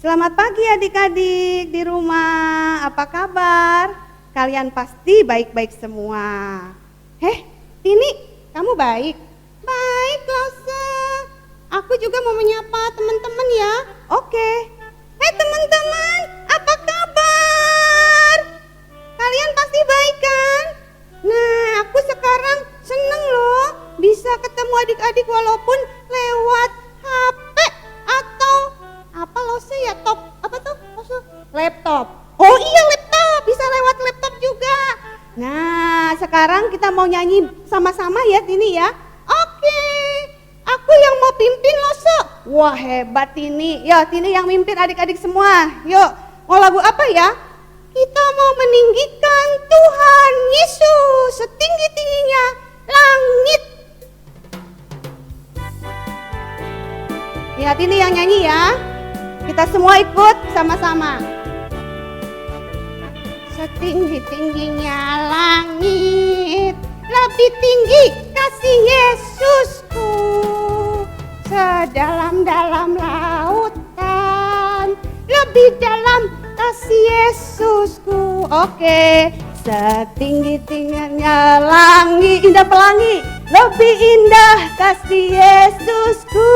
Selamat pagi adik-adik di rumah, apa kabar? Kalian pasti baik-baik semua. Tini, kamu baik? Baik, Lose. Aku juga mau menyapa teman-teman ya. Oke. Teman-teman, apa kabar? Kalian pasti baik kan? Nah, aku sekarang seneng loh bisa ketemu adik-adik walaupun lewat HP atau apa Lose ya, laptop. Oh iya, laptop, bisa lewat laptop juga. Nah, sekarang kita mau nyanyi sama-sama ya Tini ya. Oke, aku yang mau pimpin Lose. Wah hebat Tini. Ya Tini yang mimpin adik-adik semua. Yuk, mau lagu apa ya? Kita mau meninggikan Tuhan Yesus setinggi-tingginya langit. Ya Tini yang nyanyi ya. Kita semua ikut sama-sama. Setinggi-tingginya langit, lebih tinggi kasih Yesusku. Sedalam-dalam lautan, lebih dalam kasih Yesusku. Oke, setinggi-tingginya langit, indah pelangi, lebih indah kasih Yesusku.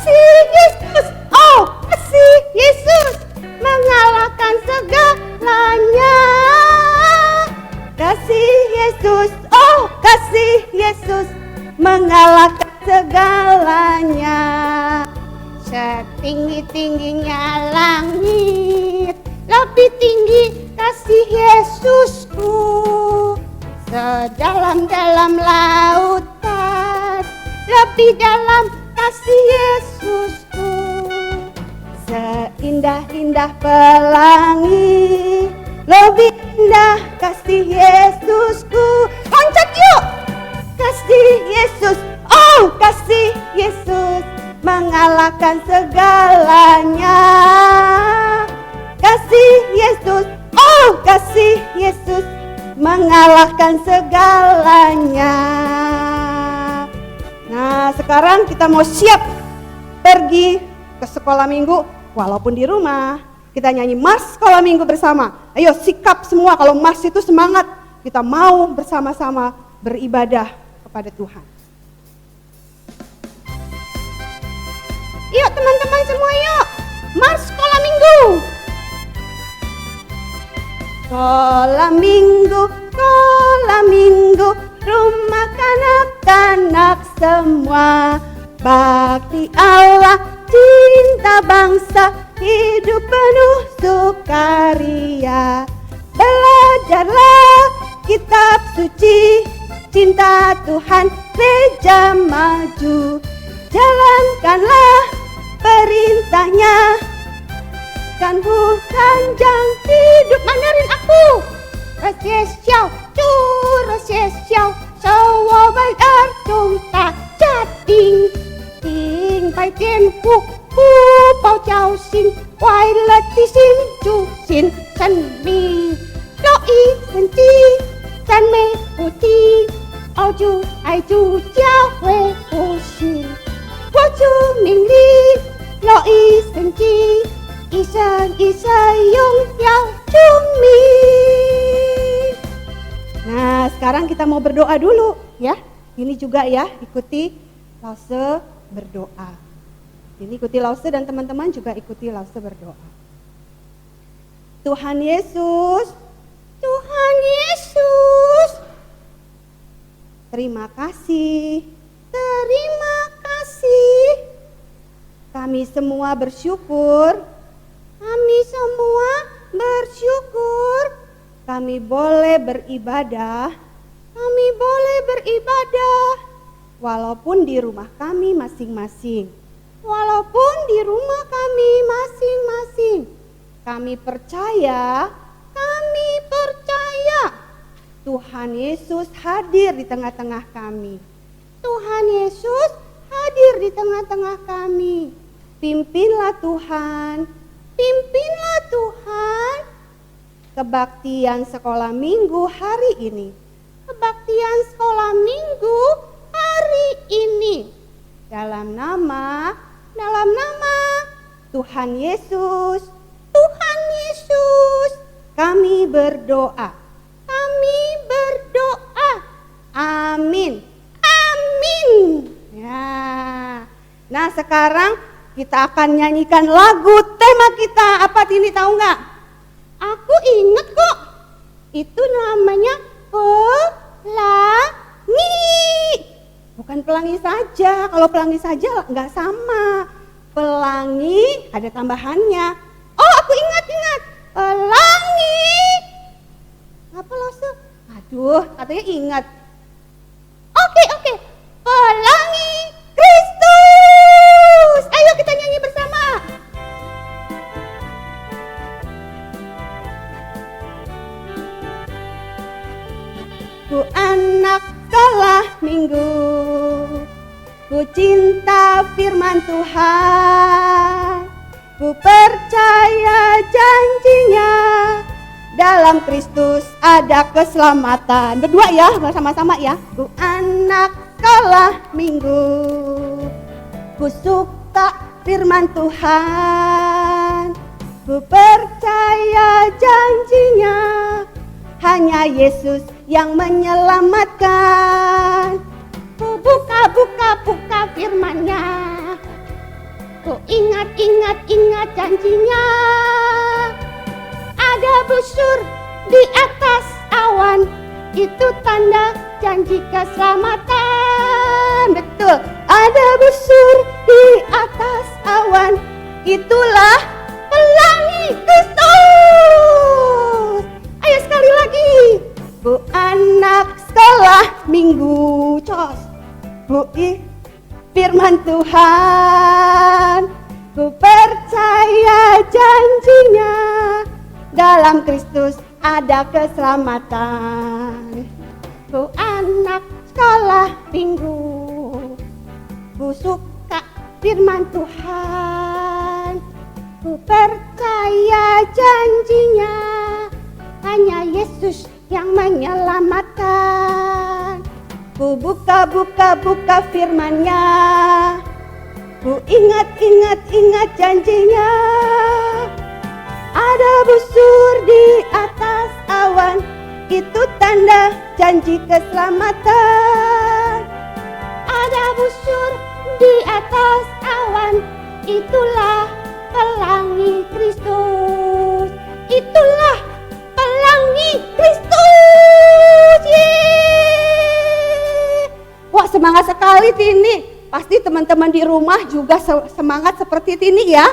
Kasih Yesus, oh kasih Yesus mengalahkan segalanya. Kasih Yesus, oh kasih Yesus mengalahkan segalanya. Setinggi-tingginya langit, lebih tinggi kasih Yesusku. Sedalam-dalam lautan, lebih dalam kasih Yesusku. Seindah-indah pelangi, lebih indah kasih Yesusku. Loncat yuk! Kasih Yesus, oh kasih Yesus mengalahkan segalanya. Kasih Yesus, oh kasih Yesus mengalahkan segalanya. Nah, sekarang kita mau siap pergi ke sekolah minggu walaupun di rumah. Kita nyanyi Mars Sekolah Minggu bersama. Ayo sikap semua, kalau Mars itu semangat. Kita mau bersama-sama beribadah kepada Tuhan. Yuk teman-teman semua yuk. Mars Sekolah Minggu. Sekolah minggu, rumah kanak-kanak semua. Bakti Allah, cinta bangsa, hidup penuh sukaria. Belajarlah kitab suci, cinta Tuhan reja maju. Jalankanlah perintahnya, kan bukan jang hidup. Mandarin aku. Rasiesiao, rasiesiao, sao bay ar chúng ta cha tình tình bay tiên quốc phu bao chào xin quay lật tí xin chu xin sân mi lo y sân chi sân mê hồ chi ao chu ai chu cha huê hồ xin quá chu mình đi lo y sân chi y sơn yung yao chung mi. Nah, sekarang kita mau berdoa dulu ya. Ini juga ya, ikuti Lause berdoa. Ini ikuti Lause dan teman-teman juga ikuti Lause berdoa. Tuhan Yesus, Tuhan Yesus, terima kasih, terima kasih. Kami semua bersyukur, kami semua bersyukur. Kami boleh beribadah, walaupun di rumah kami masing-masing. Walaupun di rumah kami masing-masing. Kami percaya Tuhan Yesus hadir di tengah-tengah kami. Tuhan Yesus hadir di tengah-tengah kami. Pimpinlah Tuhan, pimpinlah Tuhan. Kebaktian sekolah minggu hari ini. Kebaktian sekolah minggu hari ini. Dalam nama Tuhan Yesus, Tuhan Yesus, kami berdoa. Kami berdoa. Amin. Amin. Ya. Nah, sekarang kita akan nyanyikan lagu tema kita. Apa Tini tahu nggak? Aku ingat kok. Itu namanya pelangi. Bukan pelangi saja. Kalau pelangi saja nggak sama. Pelangi ada tambahannya. Oh, aku ingat. Pelangi. Apa Lose? Aduh, katanya ingat. Oke. Pelangi Kristus. Ayo kita nyanyi bersama. Ku anak sekolah minggu, ku cinta firman Tuhan, ku percaya janjinya, dalam Kristus ada keselamatan. Berdua ya, bersama-sama ya. Ku anak sekolah minggu, ku suka firman Tuhan, ku percaya janjinya, hanya Yesus yang menyelamatkan. Ku buka firman-Nya, ku ingat janjinya. Ada busur di atas awan, itu tanda janji keselamatan. Betul, ada busur di atas awan, itulah pelangi Kristus. Ayo sekali lagi. Ku anak sekolah minggu, cos. Ku firman Tuhan, ku percaya janjinya, dalam Kristus ada keselamatan. Ku anak sekolah minggu, ku suka firman Tuhan, ku percaya janjinya, hanya Yesus yang menyelamatkan. Ku buka firman-Nya, ku ingat janjinya. Ada busur di atas awan, itu tanda janji keselamatan. Ada busur di atas awan, itulah pelangi Kristus. Itulah pelangi Kristus. Yeay. Wah, semangat sekali Tini. Pasti teman-teman di rumah juga semangat seperti Tini ya.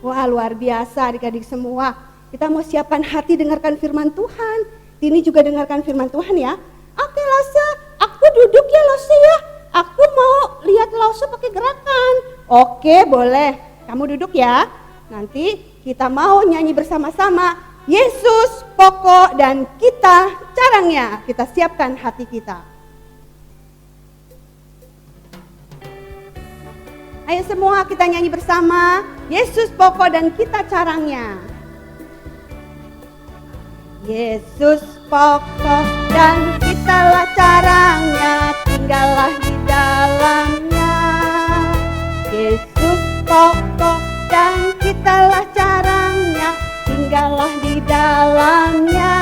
Wah, luar biasa adik-adik semua. Kita mau siapkan hati dengarkan firman Tuhan. Tini juga dengarkan firman Tuhan ya. Oke Lose, aku duduk ya Lose ya. Aku mau lihat Lose pakai gerakan. Oke, boleh. Kamu duduk ya. Nanti kita mau nyanyi bersama-sama. Yesus pokok dan kita caranya. Kita siapkan hati kita. Ayo semua kita nyanyi bersama. Yesus pokok dan kita caranya. Yesus pokok dan kitalah caranya, tinggallah di dalamnya. Yesus pokok dan kitalah caranya, tinggallah di dalamnya.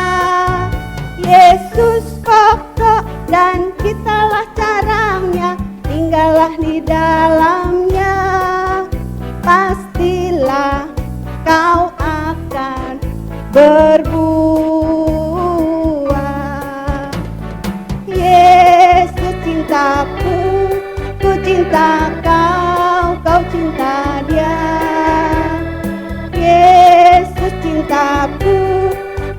Yesus pokok dan kitalah caranya, tinggallah di dalamnya. Pastilah kau akan berbuah. Yesus cintaku, ku cinta kau, kau cinta Dia. Yesus cintaku,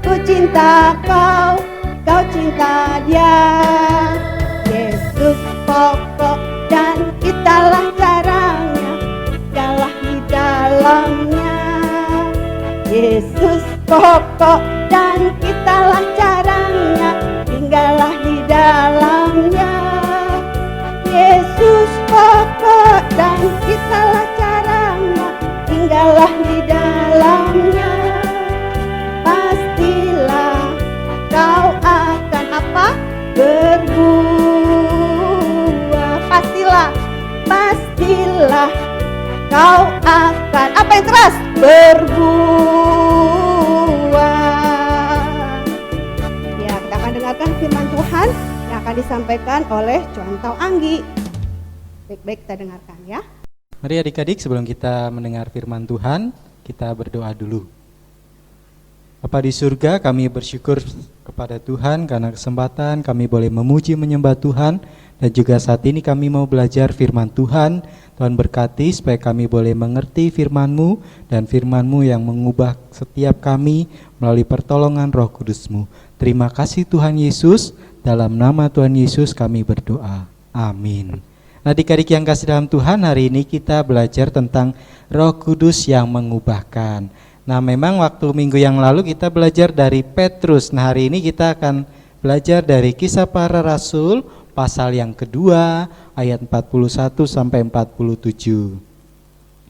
ku cinta kau, kau cinta Dia. Yesus pokok dan kitalah caranya, tinggallah di dalamnya. Yesus pokok dan kitalah caranya, tinggallah di dalamnya. Yesus pokok dan kitalah caranya, tinggallah di dalamnya. Pastilah kau akan apa? Berbuah. Pastilah kau akan, apa yang keras, berbuah. Ya, kita akan dengarkan firman Tuhan yang akan disampaikan oleh Cuantau Anggi. Baik-baik kita dengarkan ya. Mari adik-adik, sebelum kita mendengar firman Tuhan, kita berdoa dulu. Bapa di surga, kami bersyukur kepada Tuhan karena kesempatan kami boleh memuji menyembah Tuhan. Dan juga saat ini kami mau belajar firman Tuhan. Tuhan berkati supaya kami boleh mengerti firman-Mu, dan firman-Mu yang mengubah setiap kami melalui pertolongan Roh Kudus-Mu. Terima kasih Tuhan Yesus, dalam nama Tuhan Yesus kami berdoa. Amin. Nah, adik-adik yang kasih dalam Tuhan, hari ini kita belajar tentang Roh Kudus yang mengubahkan. Nah, memang waktu minggu yang lalu kita belajar dari Petrus. Nah, hari ini kita akan belajar dari Kisah Para Rasul pasal yang kedua ayat 41 sampai 47.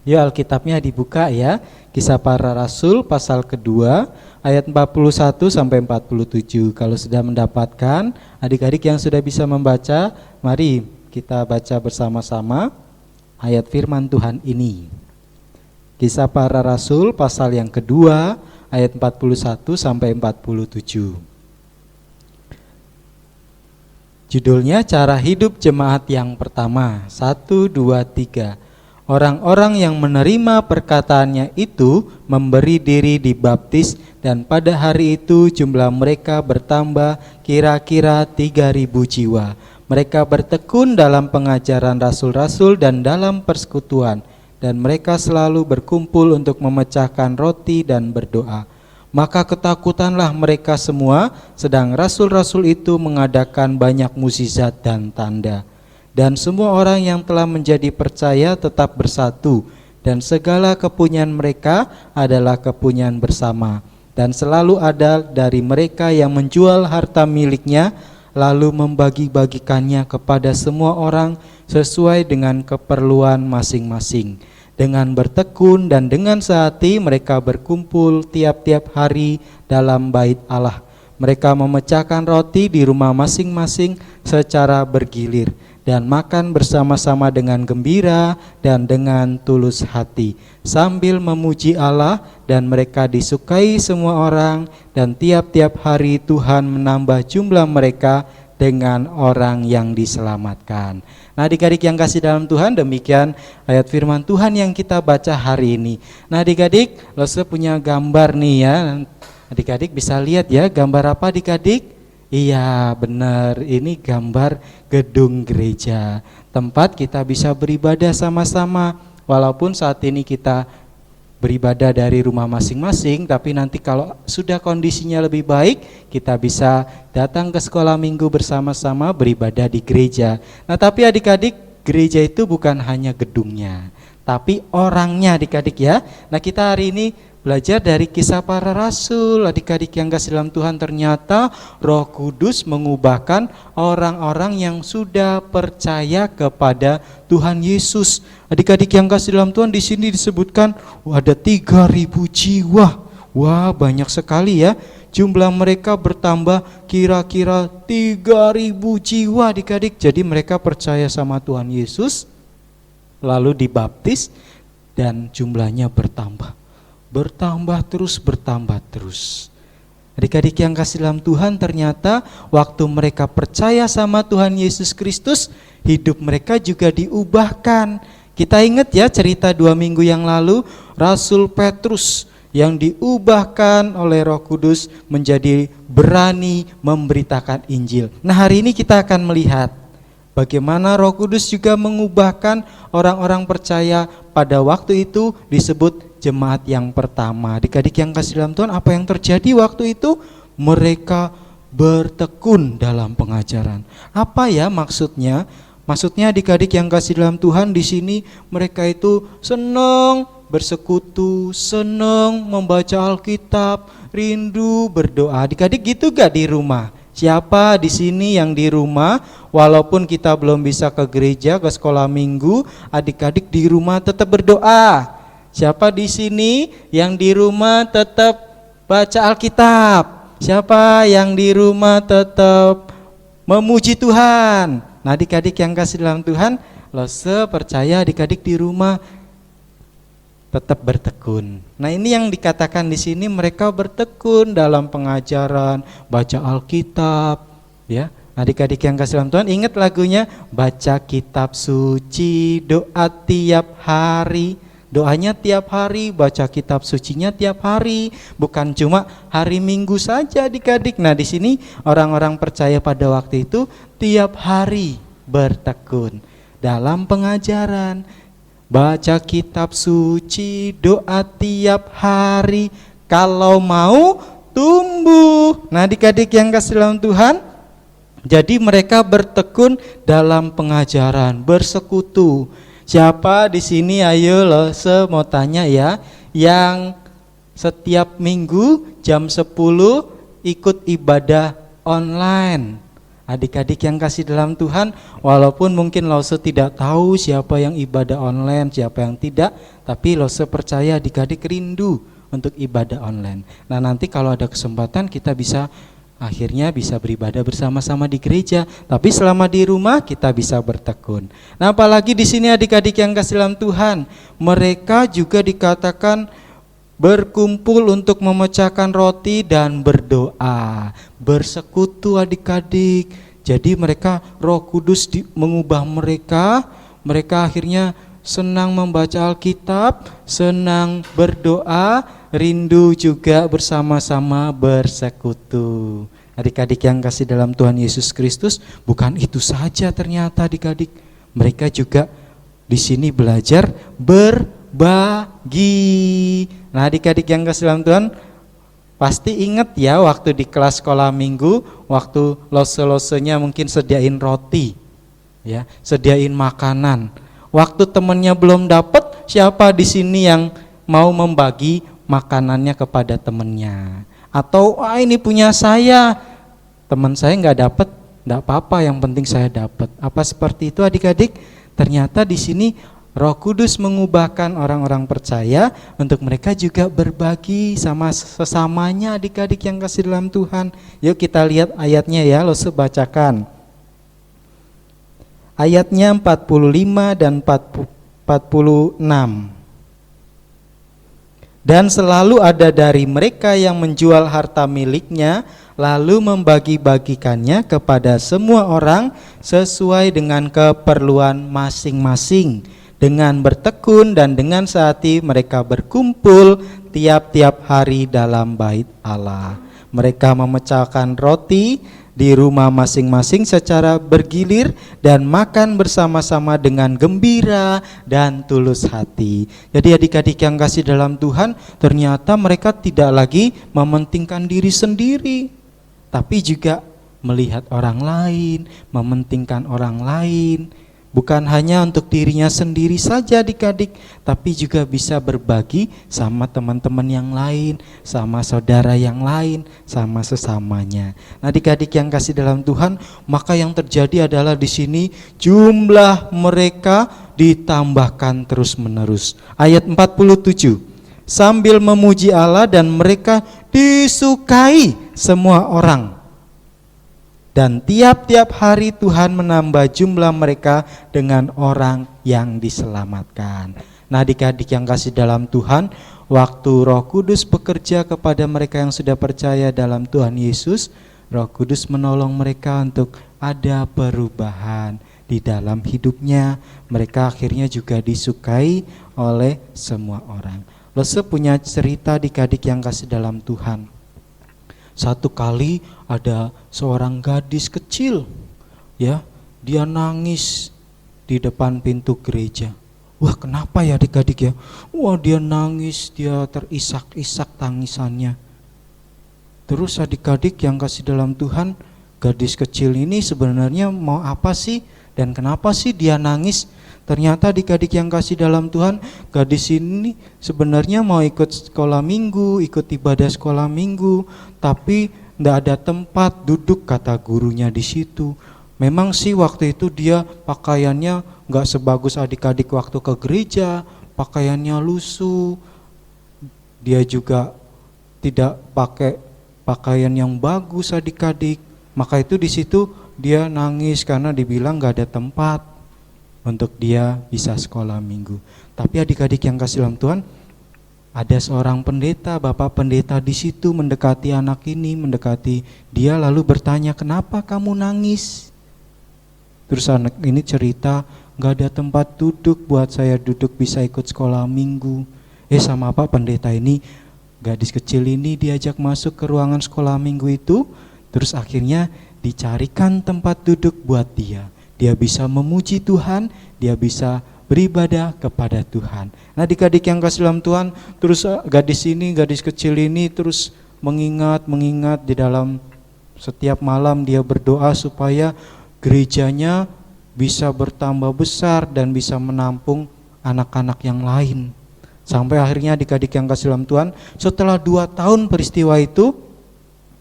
Ya, Alkitabnya dibuka ya. Kisah Para Rasul pasal kedua ayat 41 sampai 47. Kalau sudah mendapatkan, adik-adik yang sudah bisa membaca, mari kita baca bersama-sama ayat firman Tuhan ini. Kisah Para Rasul pasal yang kedua ayat 41 sampai 47. Judulnya Cara Hidup Jemaat yang Pertama. 1, 2, 3. Orang-orang yang menerima perkataannya itu memberi diri dibaptis, dan pada hari itu jumlah mereka bertambah kira-kira 3.000 jiwa. Mereka bertekun dalam pengajaran rasul-rasul dan dalam persekutuan, dan mereka selalu berkumpul untuk memecahkan roti dan berdoa. Maka ketakutanlah mereka semua, sedang rasul-rasul itu mengadakan banyak mukjizat dan tanda. Dan semua orang yang telah menjadi percaya tetap bersatu, dan segala kepunyaan mereka adalah kepunyaan bersama. Dan selalu ada dari mereka yang menjual harta miliknya, lalu membagi-bagikannya kepada semua orang sesuai dengan keperluan masing-masing. Dengan bertekun dan dengan sehati mereka berkumpul tiap-tiap hari dalam bait Allah. Mereka memecahkan roti di rumah masing-masing secara bergilir, dan makan bersama-sama dengan gembira dan dengan tulus hati, sambil memuji Allah, dan mereka disukai semua orang, dan tiap-tiap hari Tuhan menambah jumlah mereka dengan orang yang diselamatkan. Nah, adik-adik yang kasih dalam Tuhan, demikian ayat firman Tuhan yang kita baca hari ini. Nah, adik-adik, Lose punya gambar nih ya. Adik-adik bisa lihat ya, gambar apa adik-adik? Iya, benar, ini gambar gedung gereja, tempat kita bisa beribadah sama-sama. Walaupun saat ini kita beribadah dari rumah masing-masing, tapi nanti kalau sudah kondisinya lebih baik, kita bisa datang ke sekolah minggu bersama-sama beribadah di gereja. Nah, tapi adik-adik, gereja itu bukan hanya gedungnya, tapi orangnya adik-adik ya. Nah, kita hari ini belajar dari Kisah Para Rasul. Adik-adik yang kasih dalam Tuhan, ternyata Roh Kudus mengubahkan orang-orang yang sudah percaya kepada Tuhan Yesus. Adik-adik yang kasih dalam Tuhan, di sini disebutkan ada 3.000 jiwa. Wah, banyak sekali ya. Jumlah mereka bertambah kira-kira 3.000 jiwa adik-adik. Jadi mereka percaya sama Tuhan Yesus, lalu dibaptis, dan jumlahnya bertambah terus. Adik-adik yang kasih dalam Tuhan, ternyata waktu mereka percaya sama Tuhan Yesus Kristus, hidup mereka juga diubahkan. Kita ingat ya cerita 2 minggu yang lalu, Rasul Petrus yang diubahkan oleh Roh Kudus menjadi berani memberitakan Injil. Nah, hari ini kita akan melihat bagaimana Roh Kudus juga mengubahkan orang-orang percaya pada waktu itu disebut jemaat yang pertama. Adik-adik yang kasih dalam Tuhan, apa yang terjadi waktu itu? Mereka bertekun dalam pengajaran. Apa ya maksudnya? Maksudnya adik-adik yang kasih dalam Tuhan, di sini mereka itu senang bersekutu, senang membaca Alkitab, rindu berdoa. Adik-adik gitu gak di rumah? Siapa di sini yang di rumah, walaupun kita belum bisa ke gereja, ke sekolah minggu, adik-adik di rumah tetap berdoa? Siapa di sini yang di rumah tetap baca Alkitab? Siapa yang di rumah tetap memuji Tuhan? Nah, adik-adik yang kasih dalam Tuhan, Lose percaya adik-adik di rumah tetap bertekun. Nah, ini yang dikatakan di sini, mereka bertekun dalam pengajaran, baca Alkitab, ya. Adik-adik yang kasih dalam Tuhan, ingat lagunya, baca kitab suci, doa tiap hari. Doanya tiap hari, baca kitab sucinya tiap hari, bukan cuma hari Minggu saja adik-adik. Nah, di sini orang-orang percaya pada waktu itu tiap hari bertekun dalam pengajaran, baca kitab suci, doa tiap hari, kalau mau tumbuh. Nah, adik-adik yang kasih dalam Tuhan, jadi mereka bertekun dalam pengajaran, bersekutu. Siapa di sini, ayo lo mau tanya ya, yang setiap minggu jam 10 ikut ibadah online? Adik-adik yang kasih dalam Tuhan, walaupun mungkin Lose tidak tahu siapa yang ibadah online, siapa yang tidak, tapi Lose percaya adik-adik rindu untuk ibadah online. Nah, nanti kalau ada kesempatan kita akhirnya bisa beribadah bersama-sama di gereja, tapi selama di rumah kita bisa bertekun. Nah, apalagi di sini adik-adik yang kasih dalam Tuhan, mereka juga dikatakan berkumpul untuk memecahkan roti dan berdoa, bersekutu adik-adik. Jadi mereka, Roh Kudus mengubah mereka akhirnya senang membaca Alkitab, senang berdoa, rindu juga bersama-sama bersekutu. Adik-adik yang kasih dalam Tuhan Yesus Kristus, bukan itu saja ternyata adik-adik, mereka juga di sini belajar berbagi. Nah, adik-adik yang kasih dalam Tuhan, pasti ingat ya waktu di kelas sekolah minggu, waktu lose-losenya mungkin sediain roti, ya, sediain makanan. Waktu temannya belum dapat, siapa di sini yang mau membagi makanannya kepada temannya? Atau ini punya saya, teman saya nggak dapat, nggak apa-apa, yang penting saya dapat. Apa seperti itu adik-adik? Ternyata di sini Roh Kudus mengubahkan orang-orang percaya untuk mereka juga berbagi sama sesamanya adik-adik yang kasih dalam Tuhan. Yuk kita lihat ayatnya ya, Lose bacakan. Ayatnya 45 dan 46. Dan selalu ada dari mereka yang menjual harta miliknya, lalu membagi-bagikannya kepada semua orang sesuai dengan keperluan masing-masing. Dengan bertekun dan dengan sehati mereka berkumpul tiap-tiap hari dalam bait Allah. Mereka memecahkan roti di rumah masing-masing secara bergilir dan makan bersama-sama dengan gembira dan tulus hati. Jadi adik-adik yang kasih dalam Tuhan, ternyata mereka tidak lagi mementingkan diri sendiri, tapi juga melihat orang lain, mementingkan orang lain. Bukan hanya untuk dirinya sendiri saja adik-adik, tapi juga bisa berbagi sama teman-teman yang lain, sama saudara yang lain, sama sesamanya. Nah, adik-adik yang kasih dalam Tuhan, maka yang terjadi adalah di sini jumlah mereka ditambahkan terus-menerus. Ayat 47, sambil memuji Allah dan mereka disukai semua orang. Dan tiap-tiap hari Tuhan menambah jumlah mereka dengan orang yang diselamatkan. Nah, adik-adik yang kasih dalam Tuhan, waktu Roh Kudus bekerja kepada mereka yang sudah percaya dalam Tuhan Yesus, Roh Kudus menolong mereka untuk ada perubahan di dalam hidupnya. Mereka akhirnya juga disukai oleh semua orang. Lose punya cerita adik-adik yang kasih dalam Tuhan. Satu kali ada seorang gadis kecil, ya, dia nangis di depan pintu gereja. Wah, kenapa ya adik-adik ya? Wah, dia nangis, dia terisak-isak tangisannya. Terus adik-adik yang kasih dalam Tuhan, gadis kecil ini sebenarnya mau apa sih? Dan kenapa sih dia nangis? Ternyata adik-adik yang kasih dalam Tuhan, gadis ini sebenarnya mau ikut sekolah minggu, ikut ibadah sekolah minggu, tapi tidak ada tempat duduk kata gurunya di situ. Memang sih waktu itu dia pakaiannya nggak sebagus adik-adik waktu ke gereja, pakaiannya lusuh, dia juga tidak pakai pakaian yang bagus adik-adik. Maka itu di situ dia nangis karena dibilang nggak ada tempat untuk dia bisa sekolah minggu. Tapi adik-adik yang kasih dalam Tuhan, Ada seorang pendeta, bapak pendeta di situ mendekati anak ini, mendekati dia lalu bertanya, "Kenapa kamu nangis?" Terus anak ini cerita, "Gak ada tempat duduk buat saya duduk bisa ikut sekolah minggu." Sama apa pendeta ini, gadis kecil ini diajak masuk ke ruangan sekolah minggu itu, terus akhirnya dicarikan tempat duduk buat dia. Dia bisa memuji Tuhan, dia bisa beribadah kepada Tuhan. Nah, adik-adik yang kasih dalam Tuhan, terus gadis kecil ini terus mengingat di dalam setiap malam dia berdoa supaya gerejanya bisa bertambah besar dan bisa menampung anak-anak yang lain. Sampai akhirnya adik-adik yang kasih dalam Tuhan, setelah 2 tahun peristiwa itu,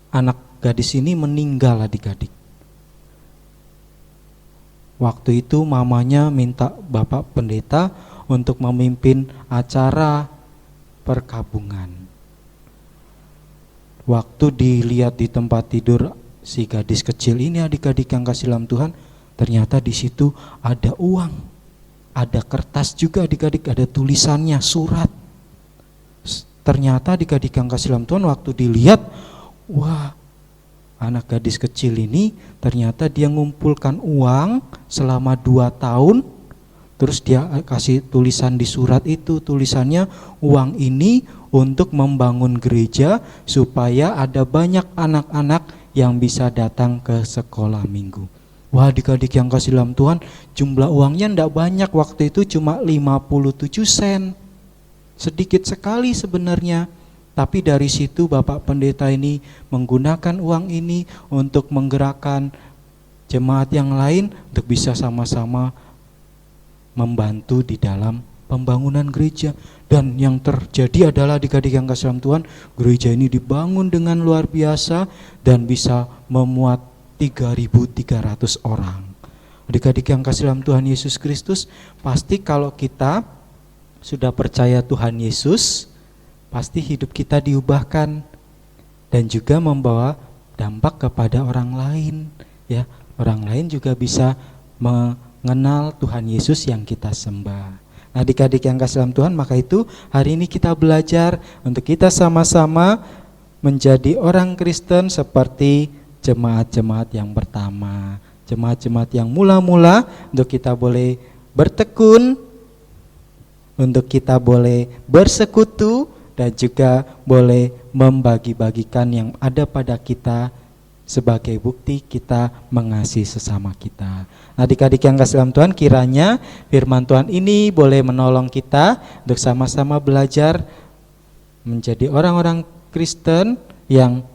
anak gadis ini meninggal adik-adik. Waktu itu mamanya minta bapak pendeta untuk memimpin acara perkabungan. Waktu dilihat di tempat tidur si gadis kecil ini adik-adik yang kasih dalam Tuhan, ternyata di situ ada uang, ada kertas juga adik-adik, ada tulisannya, surat. Ternyata adik-adik yang kasih dalam Tuhan waktu dilihat, wah, anak gadis kecil ini ternyata dia ngumpulkan uang selama 2 tahun. Terus dia kasih tulisan di surat itu, tulisannya, uang ini untuk membangun gereja supaya ada banyak anak-anak yang bisa datang ke sekolah minggu. Wah, adik-adik yang kasih dalam Tuhan, jumlah uangnya enggak banyak waktu itu, cuma 57 sen. Sedikit sekali sebenarnya. Tapi dari situ bapak pendeta ini menggunakan uang ini untuk menggerakkan jemaat yang lain untuk bisa sama-sama membantu di dalam pembangunan gereja. Dan yang terjadi adalah adik-adik yang kasih dalam Tuhan, gereja ini dibangun dengan luar biasa dan bisa memuat 3.300 orang. Adik-adik yang kasih dalam Tuhan Yesus Kristus, pasti kalau kita sudah percaya Tuhan Yesus, pasti hidup kita diubahkan dan juga membawa dampak kepada orang lain, ya. Orang lain juga bisa mengenal Tuhan Yesus yang kita sembah. Nah, adik-adik yang kasih dalam Tuhan, maka itu hari ini kita belajar untuk kita sama-sama menjadi orang Kristen seperti jemaat-jemaat yang pertama, jemaat-jemaat yang mula-mula, untuk kita boleh bertekun, untuk kita boleh bersekutu, dan juga boleh membagi-bagikan yang ada pada kita sebagai bukti kita mengasihi sesama kita. Nah, adik-adik yang kasih dalam Tuhan, kiranya firman Tuhan ini boleh menolong kita untuk sama-sama belajar menjadi orang-orang Kristen yang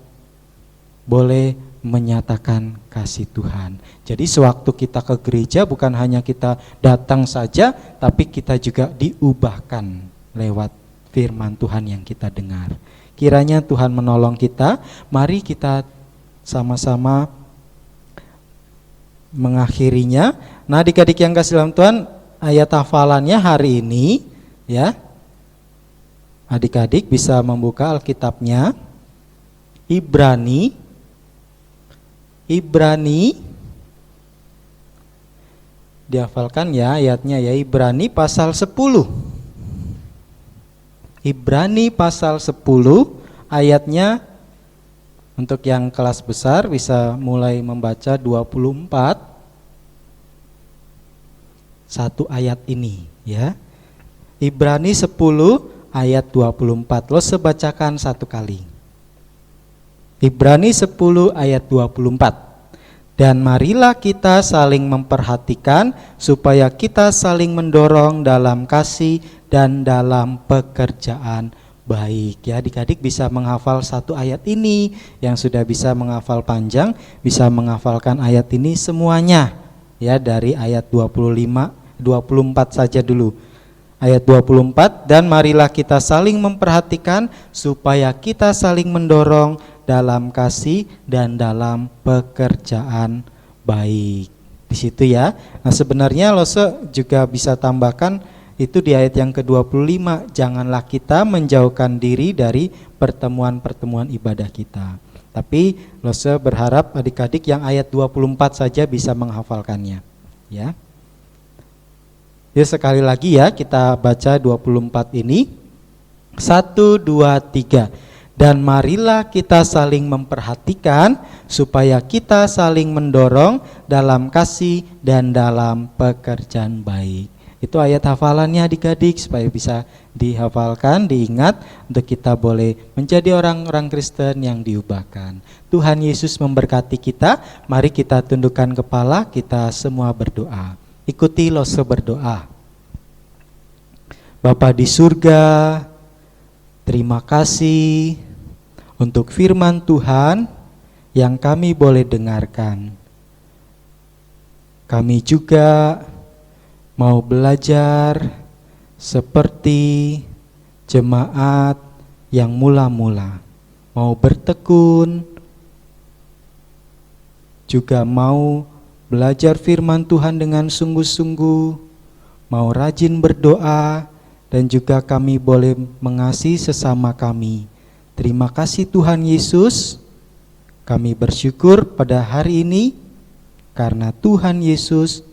boleh menyatakan kasih Tuhan. Jadi sewaktu kita ke gereja bukan hanya kita datang saja, tapi kita juga diubahkan lewat firman Tuhan yang kita dengar. Kiranya Tuhan menolong kita. Mari kita sama-sama mengakhirinya. Nah, adik-adik yang kasih dalam Tuhan, ayat hafalannya hari ini, ya. Adik-adik bisa membuka Alkitabnya. Ibrani dihafalkan ya ayatnya ya, Ibrani pasal 10. Ibrani pasal 10 ayatnya, untuk yang kelas besar bisa mulai membaca 24, satu ayat ini ya. Ibrani 10 ayat 24, lo sebacakan satu kali. Ibrani 10 ayat 24. Dan marilah kita saling memperhatikan supaya kita saling mendorong dalam kasih dan dalam pekerjaan baik. Ya, adik-adik bisa menghafal satu ayat ini. Yang sudah bisa menghafal panjang bisa menghafalkan ayat ini semuanya. Ya, dari ayat 24 saja dulu. Ayat 24, dan marilah kita saling memperhatikan supaya kita saling mendorong dalam kasih dan dalam pekerjaan baik. Di situ ya. Nah, sebenarnya Lose juga bisa tambahkan itu di ayat yang ke-25, janganlah kita menjauhkan diri dari pertemuan-pertemuan ibadah kita. Tapi Lose berharap adik-adik yang ayat 24 saja bisa menghafalkannya, ya. Ya, sekali lagi ya kita baca 24 ini. 1, 2, 3. Dan marilah kita saling memperhatikan supaya kita saling mendorong dalam kasih dan dalam pekerjaan baik. Itu ayat hafalannya adik-adik supaya bisa dihafalkan, diingat untuk kita boleh menjadi orang-orang Kristen yang diubahkan. Tuhan Yesus memberkati kita. Mari kita tundukkan kepala, kita semua berdoa. Ikuti Lose berdoa. Bapa di surga, terima kasih untuk firman Tuhan yang kami boleh dengarkan. Kami juga mau belajar seperti jemaat yang mula-mula, mau bertekun, juga mau belajar firman Tuhan dengan sungguh-sungguh, mau rajin berdoa, dan juga kami boleh mengasihi sesama kami. Terima kasih Tuhan Yesus, kami bersyukur pada hari ini karena Tuhan Yesus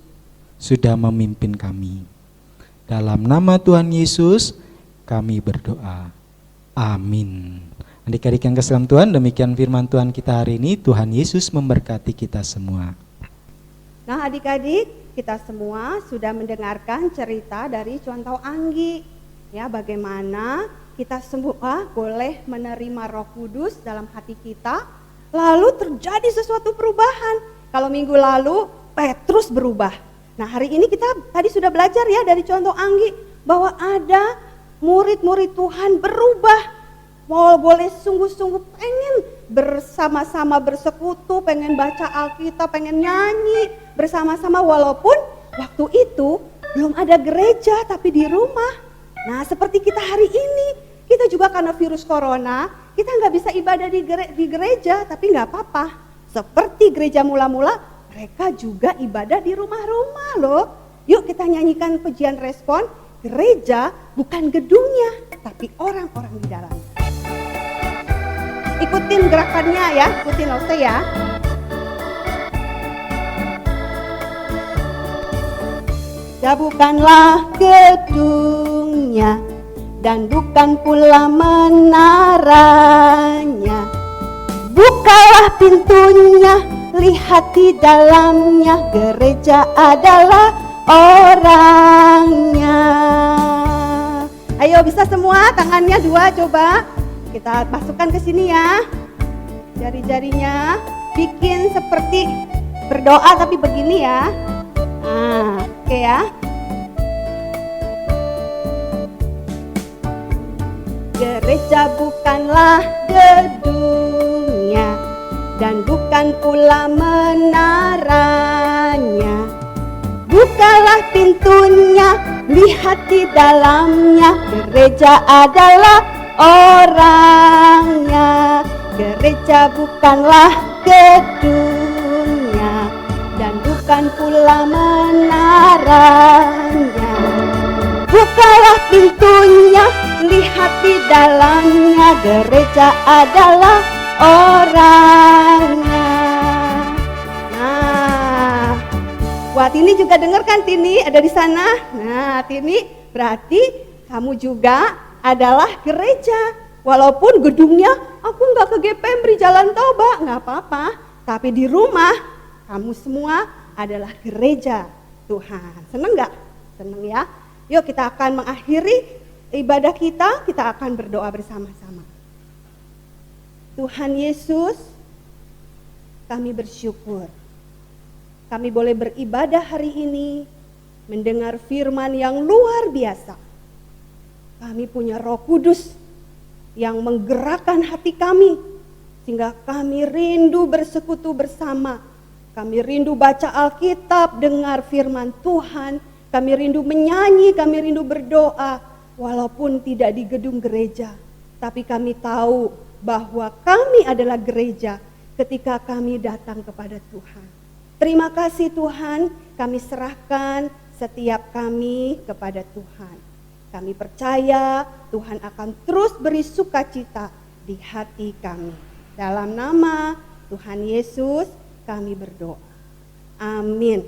sudah memimpin kami. Dalam nama Tuhan Yesus kami berdoa. Amin. Adik-adik yang kasih dalam Tuhan, demikian firman Tuhan kita hari ini. Tuhan Yesus memberkati kita semua. Nah adik-adik, kita semua sudah mendengarkan cerita dari Contoh Anggi. Ya, bagaimana kita semua boleh menerima Roh Kudus dalam hati kita, lalu terjadi sesuatu perubahan. Kalau minggu lalu Petrus berubah. Nah hari ini kita tadi sudah belajar ya dari Contoh Anggi bahwa ada murid-murid Tuhan berubah. Mau boleh sungguh-sungguh pengen bersama-sama bersekutu, pengen baca Alkitab, pengen nyanyi bersama-sama walaupun waktu itu belum ada gereja tapi di rumah. Nah seperti kita hari ini, kita juga karena virus corona, kita nggak bisa ibadah di gereja, tapi nggak apa-apa. Seperti gereja mula-mula, mereka juga ibadah di rumah-rumah loh. Yuk kita nyanyikan pujian respon, gereja bukan gedungnya, tapi orang-orang di dalam. Ikutin gerakannya ya, ikutin Lose ya. Ya bukanlah gedungnya dan bukan pula menaranya. Bukalah pintunya, lihat di dalamnya, gereja adalah orangnya. Ayo bisa semua, tangannya dua coba. Kita masukkan ke sini ya. Jari-jarinya bikin seperti berdoa tapi begini ya. Nah, oke ya. Gereja bukanlah gedungnya dan bukan pula menaranya. Bukalah pintunya, lihat di dalamnya, gereja adalah orangnya. Gereja bukanlah gedungnya dan bukan pula menaranya. Bukalah pintunya, lihat di dalamnya, gereja adalah orangnya. Nah, buat Tini juga dengarkan, Tini ada di sana. Nah, Tini berarti kamu juga adalah gereja. Walaupun gedungnya aku nggak ke GPMRI Jalan Toba, nggak apa-apa. Tapi di rumah kamu semua adalah gereja Tuhan. Seneng nggak? Seneng ya. Yuk kita akan mengakhiri ibadah kita akan berdoa bersama-sama. Tuhan Yesus, kami bersyukur. Kami boleh beribadah hari ini, mendengar firman yang luar biasa. Kami punya Roh Kudus yang menggerakkan hati kami, sehingga kami rindu bersekutu bersama. Kami rindu baca Alkitab, dengar firman Tuhan. Kami rindu menyanyi, kami rindu berdoa, walaupun tidak di gedung gereja. Tapi kami tahu bahwa kami adalah gereja ketika kami datang kepada Tuhan. Terima kasih Tuhan, kami serahkan setiap kami kepada Tuhan. Kami percaya Tuhan akan terus beri sukacita di hati kami. Dalam nama Tuhan Yesus kami berdoa. Amin.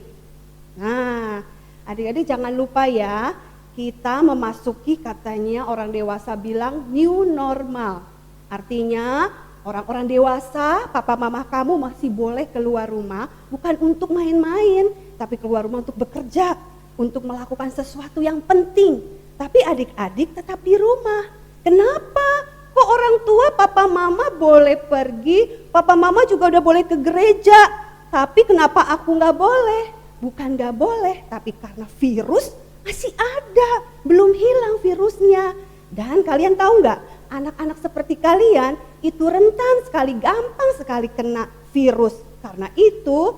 Nah, adik-adik jangan lupa ya, kita memasuki, katanya orang dewasa bilang, new normal. Artinya orang-orang dewasa, papa mama kamu masih boleh keluar rumah, bukan untuk main-main, tapi keluar rumah untuk bekerja, untuk melakukan sesuatu yang penting. Tapi adik-adik tetap di rumah. Kenapa? Kok orang tua papa mama boleh pergi, papa mama juga udah boleh ke gereja, tapi kenapa aku gak boleh? Bukan gak boleh, tapi karena virus masih ada, belum hilang virusnya. Dan kalian tahu gak, anak-anak seperti kalian itu rentan sekali, gampang sekali kena virus. Karena itu,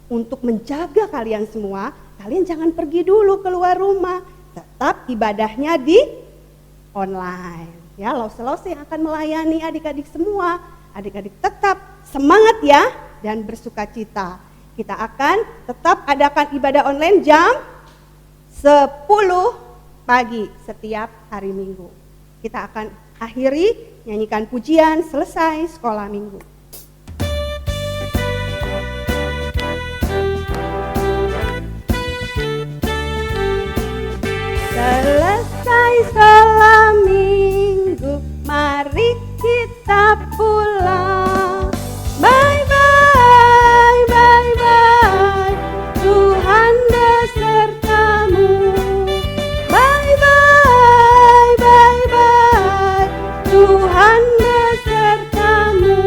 untuk menjaga kalian semua, kalian jangan pergi dulu keluar rumah. Tetap ibadahnya di online. Ya, Lause yang akan melayani adik-adik semua. Adik-adik tetap semangat ya, dan bersukacita. Kita akan tetap adakan ibadah online jam 10 pagi setiap hari Minggu. Kita akan akhiri nyanyikan pujian selesai sekolah minggu. Selesai sekolah minggu, mari kita pulang. Bye bye, bye bye, Tuhan besertamu. Bye bye, bye bye, Tuhan besertamu.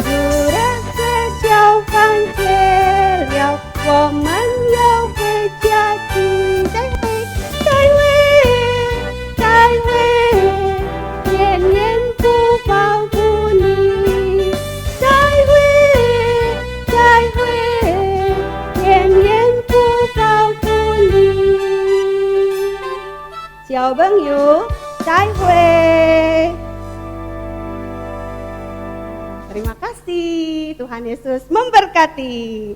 Sudah sesiau kan celiau, woman yau kejati. Cai wei, yen yen tu pau kuni. Cai wei, yen yen tu pau kuni. Xiao beng yu, cai wei. Terima kasih, Tuhan Yesus memberkati.